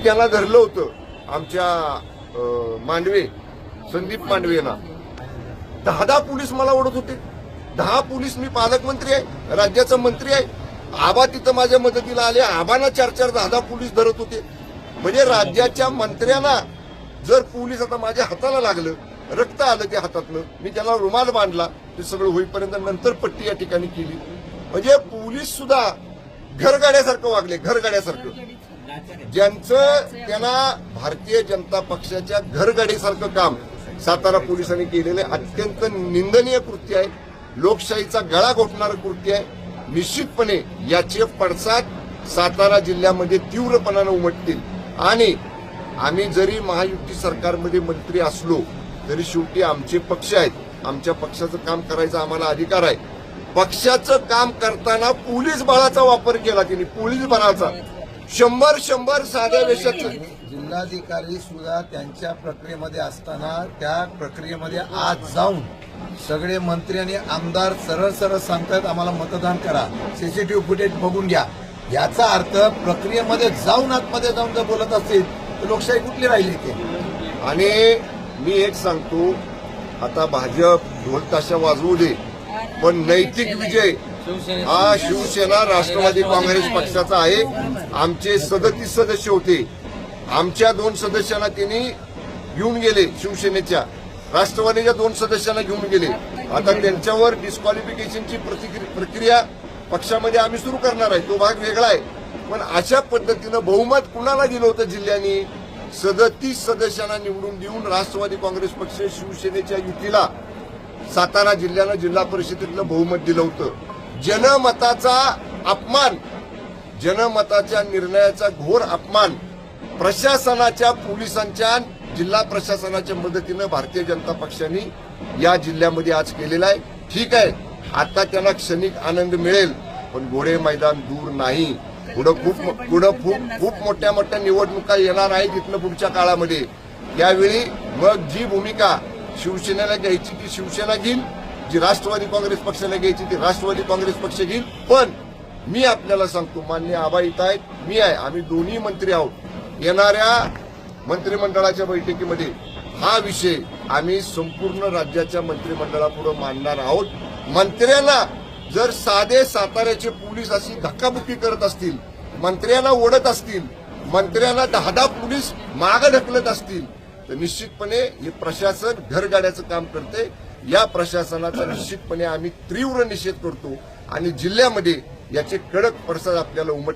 त्यांना धरलं होतं, आमच्या मांडवे संदीप मांडवेना 10 पोलीस मला ओढत होते. 10 पोलीस. मी पालकमंत्री आहे, राज्याचा मंत्री आहे. आबा तिथं माझ्या मदतीला आले. आबांना 4-4 10 पोलीस धरत होते. म्हणजे राज्याच्या मंत्र्यांना जर पोलीस आता माझ्या हाताला लागलं, रक्त आलं त्या हातातलं, मी त्याला रुमाल बांधला, ते सगळं होईपर्यंत नंतर पट्टी या ठिकाणी केली. म्हणजे पोलीस सुद्धा घरगाड्यासारखं वागले, घरगाड्यासारखं. ज्यांचं त्यांना भारतीय जनता पक्षाच्या घरगाडीसारखं काम सातारा पोलिसांनी केलेलं अत्यंत निंदनीय कृत्य आहे. लोकशाहीचा गळा घोटणारं कृत्य आहे. निश्चितपणे याचे पडसाद सातारा जिल्ह्यामध्ये तीव्रपणानं उमटतील. आणि आम्ही जरी महायुती सरकारमध्ये मंत्री असलो तरी शेवटी आमचे पक्ष आहेत. आमच्या पक्षाचं काम करायचा आम्हाला अधिकार आहे. पक्षाचं काम करताना पोलीस बळाचा वापर केला त्यांनी, पोलीस बळाचा 100 साध्या वेशाचं. जिल्हाधिकारी सुद्धा त्यांच्या प्रक्रियेमध्ये असताना त्या प्रक्रियेमध्ये आज जाऊन सगळे मंत्री आणि आमदार सरळ सांगतात आम्हाला मतदान करा, सीसीटीव्ही फुटेज बघून घ्या. याचा अर्थ प्रक्रियेमध्ये जाऊन आतमध्ये जाऊन जर बोलत असतील तर लोकशाही कुठली राहिली ते. आणि मी एक सांगतो, आता भाजप ढोल ताशा वाजवू दे, पण नैतिक विजय हा शिवसेना राष्ट्रवादी काँग्रेस पक्षाचा आहे. आमचे 37 सदस्य होते. आमच्या 2 सदस्यांना त्यांनी घेऊन गेले, शिवसेनेच्या. राष्ट्रवादीच्या 2 सदस्यांना घेऊन गेले. आता त्यांच्यावर डिस्क्वालिफिकेशनची प्रक्रिया पक्षामध्ये आम्ही सुरू करणार आहे. तो भाग वेगळा आहे. पण अशा पद्धतीनं बहुमत कुणाला दिलं होतं जिल्ह्यानी? 37 सदस्यांना निवडून देऊन राष्ट्रवादी काँग्रेस पक्ष शिवसेनेच्या युतीला सातारा जिल्ह्यानं जिल्हा परिषदेतलं बहुमत दिलं होतं. जनमताचा अपमान, जनमताच्या निर्णयाचा घोर अपमान प्रशासनाच्या, पोलिसांच्या, जिल्हा प्रशासनाच्या मदतीनं भारतीय जनता पक्षाने या जिल्ह्यामध्ये आज केलेला आहे. ठीक आहे, आता त्यांना क्षणिक आनंद मिळेल, पण घोडे मैदान दूर नाही. पुढं खूप मोठ्या निवडणुका येणार आहेत इथनं पुढच्या काळामध्ये. त्यावेळी मग जी भूमिका शिवसेनेला घ्यायची ती शिवसेना घेईल, जी राष्ट्रवादी काँग्रेस पक्षाला घ्यायची ती राष्ट्रवादी काँग्रेस पक्ष घेईल. पण मी आपल्याला सांगतो, मान्य आबा इथं आहेत, मी आहे, आम्ही दोन्ही मंत्री आहोत. येणाऱ्या मंत्रिमंडळाच्या बैठकीमध्ये हा विषय आम्ही संपूर्ण राज्याच्या मंत्रिमंडळापुढे मांडणार आहोत. मंत्र्यांना जर साधे साताऱ्याचे पोलीस अशी धक्काबुक्की करत असतील, मंत्र्यांना ओढत असतील, मंत्र्यांना 10 पोलीस मागे ढकलत असतील, तर निश्चितपणे हे प्रशासन घरगाड्याचं काम करते. या प्रशासनाचा निश्चितपणे आम्ही तीव्र निषेध करतो आणि जिल्ह्यामध्ये याचे कडक पडसाद आपल्याला उमट